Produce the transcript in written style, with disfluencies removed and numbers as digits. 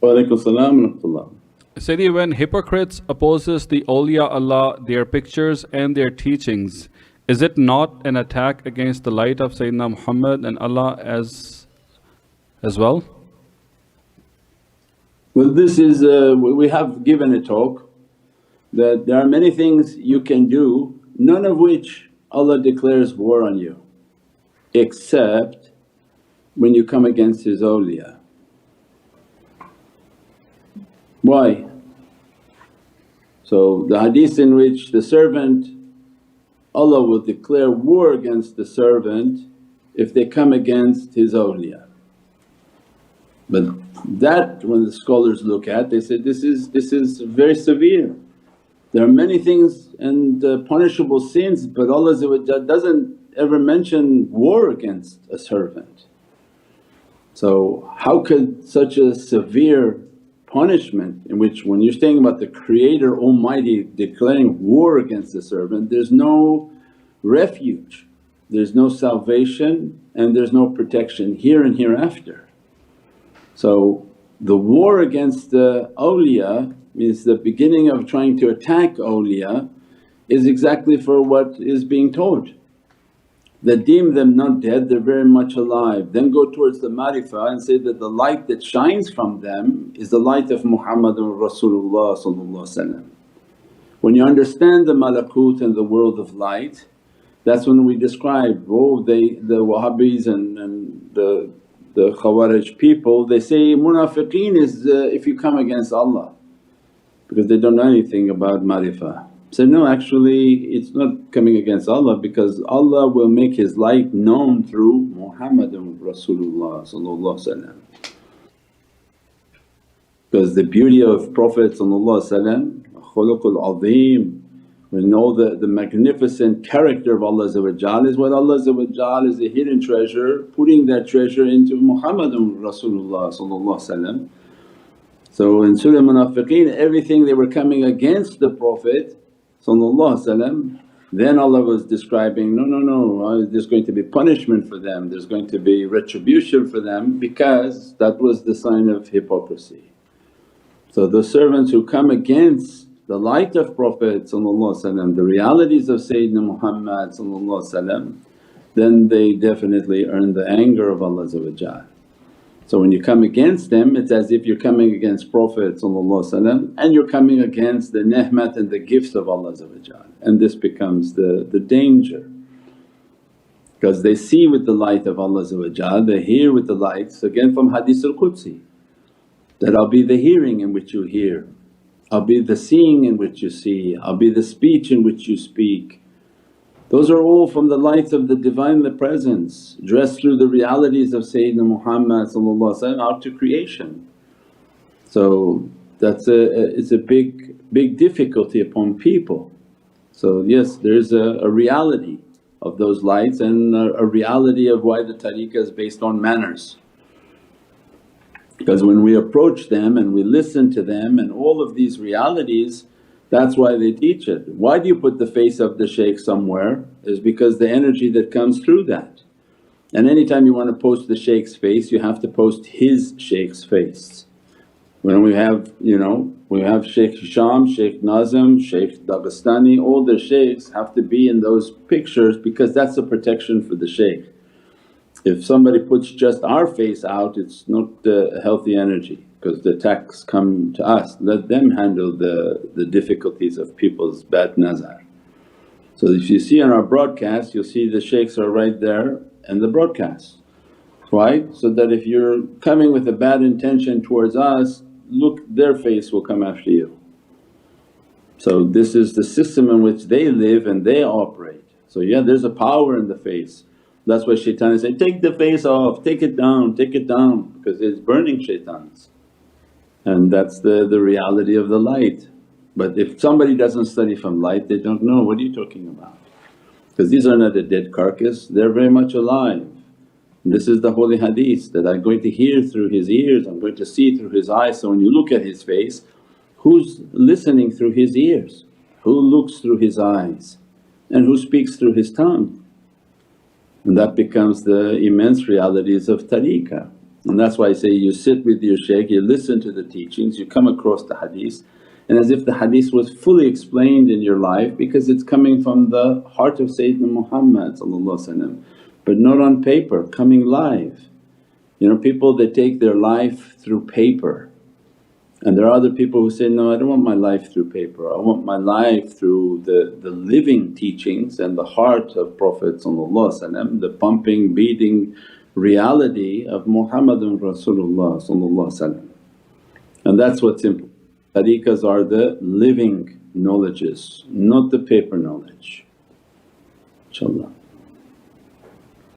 Wa alaikum salam wa rahmatullah. Sayyidi, when hypocrites opposes the Awliya Allah, their pictures and their teachings, is it not an attack against the light of Sayyidina Muhammad and Allah as well? Well, this is, we have given a talk that there are many things you can do, none of which Allah declares war on you except when you come against His awliya. Why? So the hadith in which the servant, Allah will declare war against the servant if they come against his awliya. But that when the scholars look at, they say this is very severe. There are many things and punishable sins, but Allah doesn't ever mention war against a servant. So how could such a severe punishment, in which when you're saying about the Creator Almighty declaring war against the servant, there's no refuge, there's no salvation and there's no protection here and hereafter. So the war against the awliya means the beginning of trying to attack awliya is exactly for what is being taught, that deem them not dead, they're very much alive. Then go towards the marifah and say that the light that shines from them is the light of Muhammadan Rasulullah. When you understand the malakut and the world of light, that's when we describe, oh the Wahhabis and the Khawarij people, they say munafiqeen is if you come against Allah, because they don't know anything about marifah. So no, actually it's not coming against Allah, because Allah will make His light known through Muhammadan Rasulullah. Because the beauty of Prophet khuluqul azim, we know the magnificent character of Allah is what Allah is a hidden treasure, putting that treasure into Muhammadan Rasulullah. So in Surah Munafiqeen, everything they were coming against the Prophet, then Allah was describing, no, there's going to be punishment for them, there's going to be retribution for them, because that was the sign of hypocrisy. So the servants who come against the light of Prophet, the realities of Sayyidina Muhammad, then they definitely earn the anger of Allah. So when you come against them, it's as if you're coming against Prophet and you're coming against the ni'mat and the gifts of Allah, and this becomes the danger. Because they see with the light of Allah, they hear with the lights, again from Hadith al-Qudsi, that I'll be the hearing in which you hear, I'll be the seeing in which you see, I'll be the speech in which you speak. Those are all from the lights of the Divinely Presence, dressed through the realities of Sayyidina Muhammad out to creation. So that's it's a big difficulty upon people. So yes, there's a reality of those lights and a reality of why the tariqah is based on manners. Because when we approach them and we listen to them and all of these realities, that's why they teach it. Why do you put the face of the shaykh somewhere? Is because the energy that comes through that. And anytime you want to post the shaykh's face, you have to post his shaykh's face. When we have we have Shaykh Hisham, Shaykh Nazim, Shaykh Dagestani, all the shaykhs have to be in those pictures, because that's a protection for the shaykh. If somebody puts just our face out, it's not a healthy energy, because the attacks come to us, let them handle the difficulties of people's bad nazar. So if you see on our broadcast, you'll see the shaykhs are right there in the broadcast, right? So that if you're coming with a bad intention towards us, look, their face will come after you. So this is the system in which they live and they operate. So yeah, there's a power in the face. That's why shaitan is saying, take the face off, take it down, because it's burning shaitans. And that's the reality of the light. But if somebody doesn't study from light, they don't know, what are you talking about? Because these are not a dead carcass, they're very much alive. And this is the holy hadith, that I'm going to hear through his ears, I'm going to see through his eyes. So when you look at his face, who's listening through his ears? Who looks through his eyes? And who speaks through his tongue? And that becomes the immense realities of tariqah. And that's why I say you sit with your shaykh, you listen to the teachings, you come across the hadith, and as if the hadith was fully explained in your life because it's coming from the heart of Sayyidina Muhammad, but not on paper, coming live. You know, people they take their life through paper, and there are other people who say, no, I don't want my life through paper, I want my life through the living teachings and the heart of Prophet, the pumping, beating reality of Muhammadan Rasulullah. And that's what's important. Tariqas are the living knowledges, not the paper knowledge, inshaAllah.